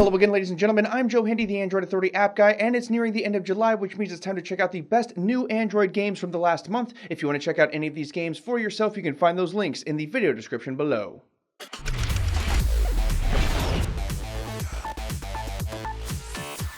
Hello again, ladies and gentlemen. I'm Joe Hindy, the Android Authority app guy, and it's nearing the end of July, which means it's time to check out the best new Android games from the last month. If you want to check out any of these games for yourself, you can find those links in the video description below.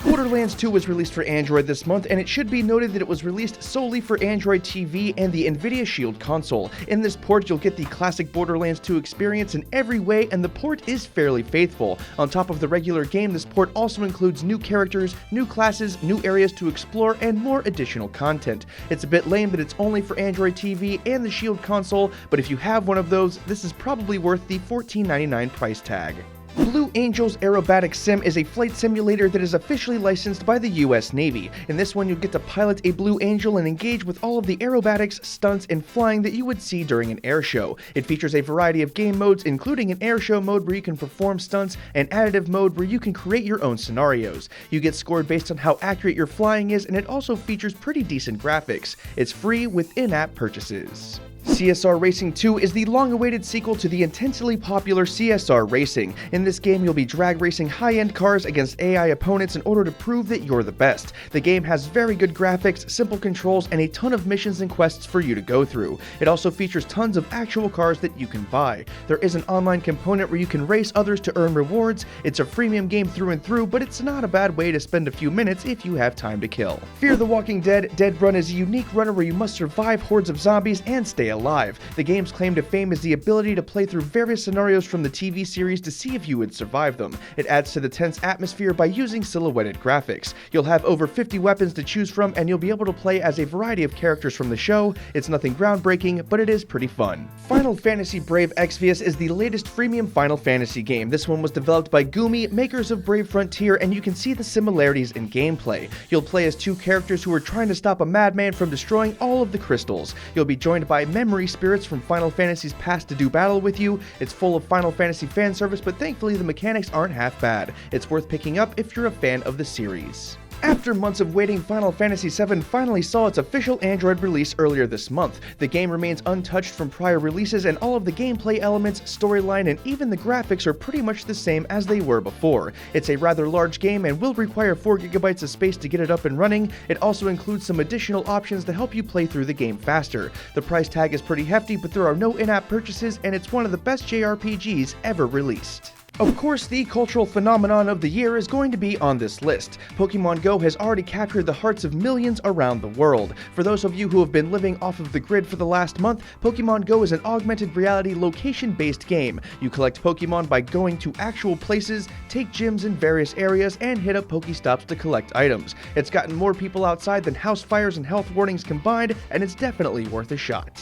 Borderlands 2 was released for Android this month, and it should be noted that it was released solely for Android TV and the Nvidia Shield console. In this port, you'll get the classic Borderlands 2 experience in every way, and the port is fairly faithful. On top of the regular game, this port also includes new characters, new classes, new areas to explore, and more additional content. It's a bit lame that it's only for Android TV and the Shield console, but if you have one of those, this is probably worth the $14.99 price tag. Blue Angel's Aerobatic Sim is a flight simulator that is officially licensed by the US Navy. In this one, you'll get to pilot a Blue Angel and engage with all of the aerobatics, stunts, and flying that you would see during an air show. It features a variety of game modes, including an air show mode where you can perform stunts, and additive mode where you can create your own scenarios. You get scored based on how accurate your flying is, and it also features pretty decent graphics. It's free with in-app purchases. CSR Racing 2 is the long-awaited sequel to the intensely popular CSR Racing. In this game, you'll be drag racing high-end cars against AI opponents in order to prove that you're the best. The game has very good graphics, simple controls, and a ton of missions and quests for you to go through. It also features tons of actual cars that you can buy. There is an online component where you can race others to earn rewards. It's a freemium game through and through, but it's not a bad way to spend a few minutes if you have time to kill. Fear the Walking Dead: Dead Run is a unique runner where you must survive hordes of zombies and stay alive. The game's claim to fame is the ability to play through various scenarios from the TV series to see if you would survive them. It adds to the tense atmosphere by using silhouetted graphics. You'll have over 50 weapons to choose from, and you'll be able to play as a variety of characters from the show. It's nothing groundbreaking, but it is pretty fun. Final Fantasy Brave Exvius is the latest freemium Final Fantasy game. This one was developed by Gumi, makers of Brave Frontier, and you can see the similarities in gameplay. You'll play as two characters who are trying to stop a madman from destroying all of the crystals. You'll be joined by memory spirits from Final Fantasy's past to do battle with you. It's full of Final Fantasy fan service, but thankfully the mechanics aren't half bad. It's worth picking up if you're a fan of the series. After months of waiting, Final Fantasy VII finally saw its official Android release earlier this month. The game remains untouched from prior releases, and all of the gameplay elements, storyline, and even the graphics are pretty much the same as they were before. It's a rather large game and will require 4 GB of space to get it up and running. It also includes some additional options to help you play through the game faster. The price tag is pretty hefty, but there are no in-app purchases, and it's one of the best JRPGs ever released. Of course, the cultural phenomenon of the year is going to be on this list. Pokemon Go has already captured the hearts of millions around the world. For those of you who have been living off of the grid for the last month, Pokemon Go is an augmented reality location-based game. You collect Pokemon by going to actual places, take gyms in various areas, and hit up Pokestops to collect items. It's gotten more people outside than house fires and health warnings combined, and it's definitely worth a shot.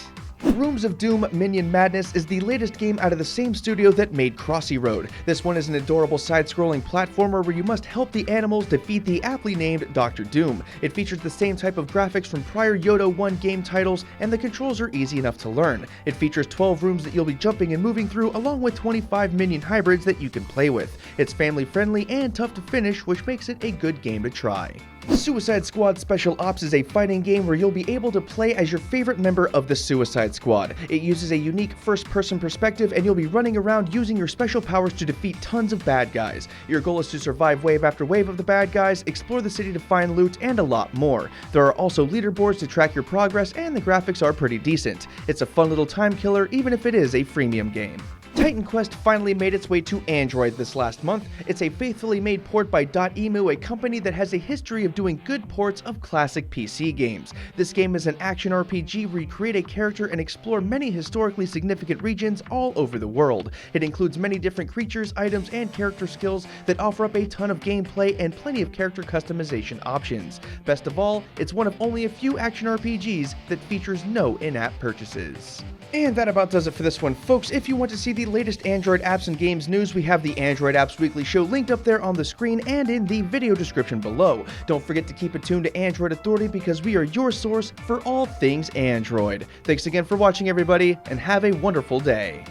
Rooms of Doom Minion Madness is the latest game out of the same studio that made Crossy Road. This one is an adorable side-scrolling platformer where you must help the animals defeat the aptly named Dr. Doom. It features the same type of graphics from prior Yoto 1 game titles, and the controls are easy enough to learn. It features 12 rooms that you'll be jumping and moving through, along with 25 minion hybrids that you can play with. It's family-friendly and tough to finish, which makes it a good game to try. Suicide Squad Special Ops is a fighting game where you'll be able to play as your favorite member of the Suicide Squad. It uses a unique first-person perspective, and you'll be running around using your special powers to defeat tons of bad guys. Your goal is to survive wave after wave of the bad guys, explore the city to find loot, and a lot more. There are also leaderboards to track your progress, and the graphics are pretty decent. It's a fun little time killer, even if it is a freemium game. Titan Quest finally made its way to Android this last month. It's a faithfully made port by Dotemu, a company that has a history of doing good ports of classic PC games. This game is an action RPG where you create a character and explore many historically significant regions all over the world. It includes many different creatures, items, and character skills that offer up a ton of gameplay and plenty of character customization options. Best of all, it's one of only a few action RPGs that features no in-app purchases. And that about does it for this one, folks. If you want to see the latest Android apps and games news, we have the Android Apps Weekly Show linked up there on the screen and in the video description below. Don't forget to keep it tuned to Android Authority because we are your source for all things Android. Thanks again for watching, everybody, and have a wonderful day.